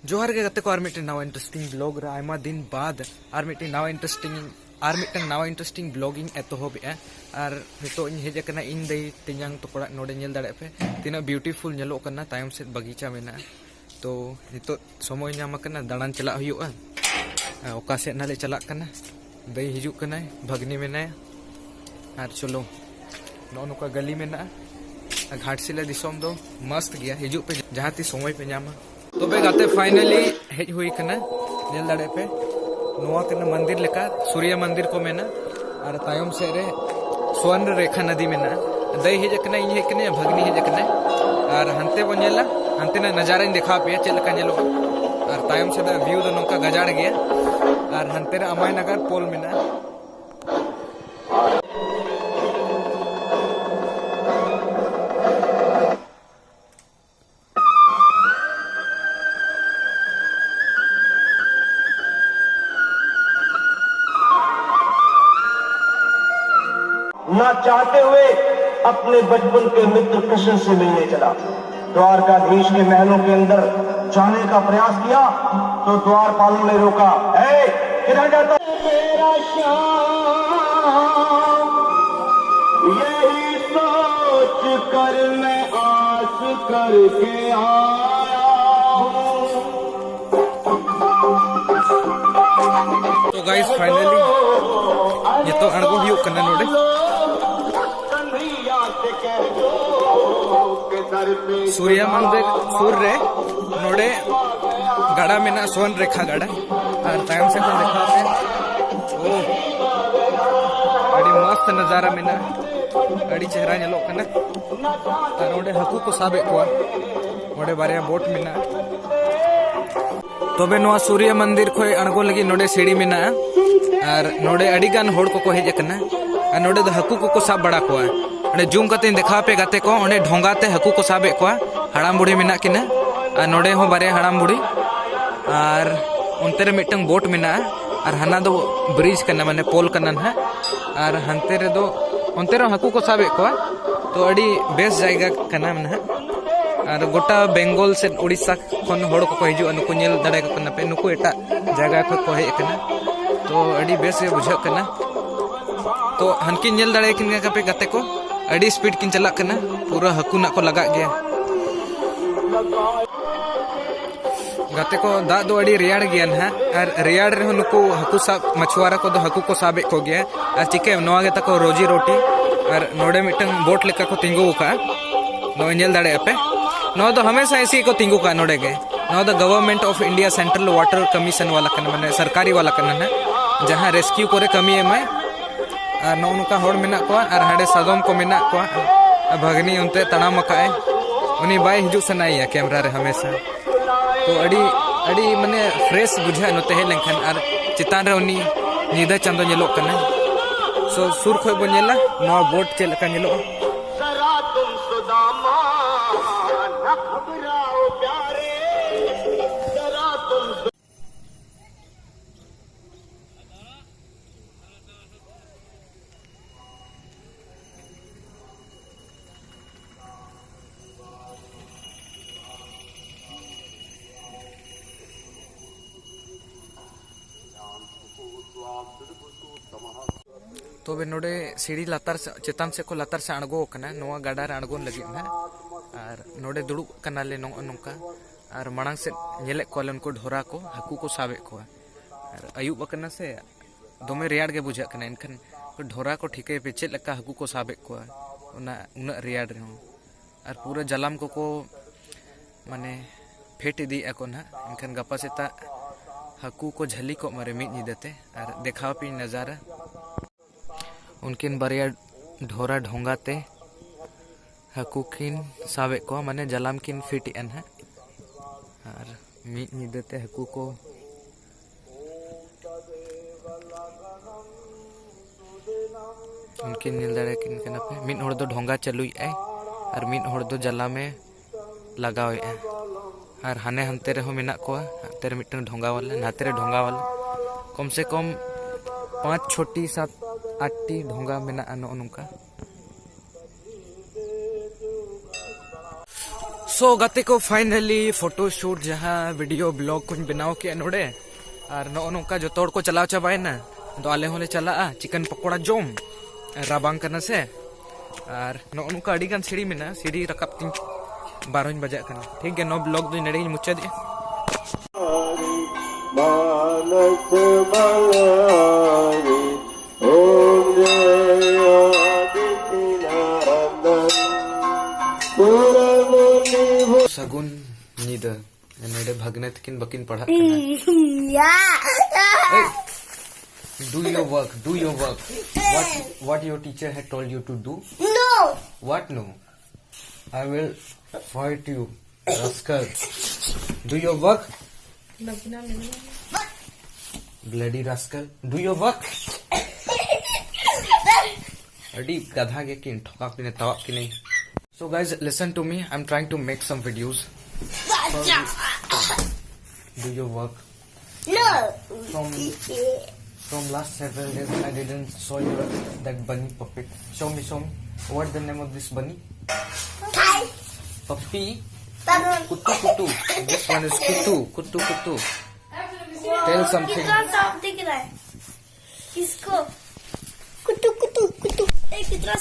जोहार के गते को आर मिट्टी नवा इंटरेस्टिंग ब्लॉग रे आयमा दिन बाद आर मिट्टी नवा इंटरेस्टिंग ब्लॉगिंग एतोहब और नितो इन हेज कना इन दई तिंजांग तो कोड़ा नोडे नेल दाड़े पे तिना ब्यूटीफुल नेलो कना तायम से बगीचा मेना तो नितो समय नाम कना दाड़ान चला हुयुआ ओका से नाले चला कना दई हिजु कना भगनी मेना और चलो नो नुका गली मेना घाटशिला दिसोम दो मस्त गया हिजु पे जहाँ ती समय पे नामा तो बे गाते फाइनली हेज हुई कना नेल दाड़े पे नोआ कना मंदिर लेका सूर्य मंदिर को मेना और तायम से रे स्वर्ण रेखा नदी मेना दई हेज कना इन हेज कने भगनी हेज कने और हंते बो नेला हंते ना नजारा इन देखा पे चल का नेलो और तायम से दा व्यू दो नोका गजाड़ गया और हंते रे अमाय नगर पोल मेना ना चाहते हुए अपने बचपन के मित्र कृष्ण से मिलने चला। द्वारकाधीश के महलों के अंदर जाने का प्रयास किया तो द्वारपालों ने रोका। किधर जाता मेरा श्याम, यही सोच कर मैं आस करके आया हूं। तो गाइस फाइनली ये तो अणगो हुयुक कना नोडे सूर्य मंदिर सूर रे नोडे गाड़ा मेना स्वर्ण रेखा गाड़ा और तायम से को देखा पे ओ अड़ी मस्त नजारा मेना अड़ी चेहरा नेलो कना और नोडे हकू को साबे को नोडे बारे बोट मेना तबे नोआ सूर्य मंदिर खोय अणगो लगी नोडे सीढ़ी मेना और नोडे अड़ी गान होड़ को हेज कना और नोडे दो हकू को साब बड़ा को ओंडे जूम कते देखा पे गाते को ओंडे ढोंगा ते हकू को साबे को हड़ाम बुढ़ी मेना किना और नोडे हो बारे हड़ाम बुढ़ी और उनते रे मिटंग बोट मेना और हना दो ब्रिज कना माने पोल कना ना और हंते रे दो उनते रे हकू को साबे को तो अड़ी बेस्ट जायगा कना ना और गोटा बेंगल से उड़ीसा खन होड़ को हिजु नुकु नेल दाड़े को कना पे नुकु एटा जगह को हेज कना तो अड़ी बेस बुझा कना तो हनकी नेल दाड़े किन पे गाते को अड़ी स्पीड किन चला कना पूरा हकू ना को लगा गया गाते को दा दो अड़ी रेयाड़ गया ना और रेयाड़ रे नुकु हकू साब मछुआरा को दो हकू को साबे को गया और चिके नोआ गे तको रोजी रोटी और नोडे मिटंग बोट लेका को तिंगु का नो नेल दाड़े पे नो दो हमेशा ऐसी को तिंगु का नोडे गे नो the government of India central water commission वाला कना माने सरकारी वाला कना ना जहां रेस्क्यू करे कमी एमाय और नो नुका होड़ मेना को और हाडे सादम को मेना को भगनी उनते तड़ाम काए उनी बाय हिजु सनाइया कैमरा रे हमेशा तो अड़ी माने फ्रेश बुझा नते हे लेखन और चितान रे उनी नीदा चांदो नेलो कना सो सुर खोय बो नेला नो बोट चेल का नेलो तो बे नोडे सीढ़ी लातार से चेतान से को लातार से अणगो कना नोआ गाडा रे अणगोन लगी ना और नोडे दुड़ुब कना ले नोंका और मांग से नेले को उनको ढोरा को हकू को साबे को और अयुब कना से दोमे रेयाड़ गे बुझा कना इनखन ढोरा को ठिके पे चेल लका हकू को साबे को उना उना रेयाड़ रे और पूरा जलाम को माने फेट इदी को ना इनखन गपा सेता हकू को झली को मारे मिट निदते और देखाव पे नजारा उनकिन बारिया ढोरा ढोंगाते हकू किन साबे को माने जलाम किन फिट एन है और मिट निदते हकू को उनकिन नील दाड़े किन कना पे मिट होड़ दो ढोंगा चलुई और मिट होड़ दो जला में लगाव और हाने हंते रे हो मेना को हंते रे मिटन ढोंगा वाला नाते रे ढोंगा वाला कम से कम 5 छोटी 7-8 ढोंगा मेना नुका सो गाते को फाइनली फोटो शूट जहाँ वीडियो ब्लॉग को बनाव के नोड़े और नौका जो तोड़ को चलाव चाबायना तो आले होले चला चिकन पकोड़ा जोम राबांग करना से और नौका अड़ी गान सीढ़ी में ना सीढ़ी रकाब तीन 12 बजे करना ठीक है नो ब्लॉग दो नड़े मुचा दिया सगुन नींद नेड़े भगने तकिन बकिन पढ़ा do your work what your teacher had told you to do No. what no I will fight you rascal do your work bloody rascal do your work अड़ी गधा के किन ठोका किने तवा किने so guys listen to me I'm trying to make some videos do your work No. from last several days I didn't saw you that bunny puppet show me what's the name of this bunny Hi. puppy Pardon. kutu this one is kutu tell something कितना साफ दिख रहा है किसको कुतु कुतु कुतु कितना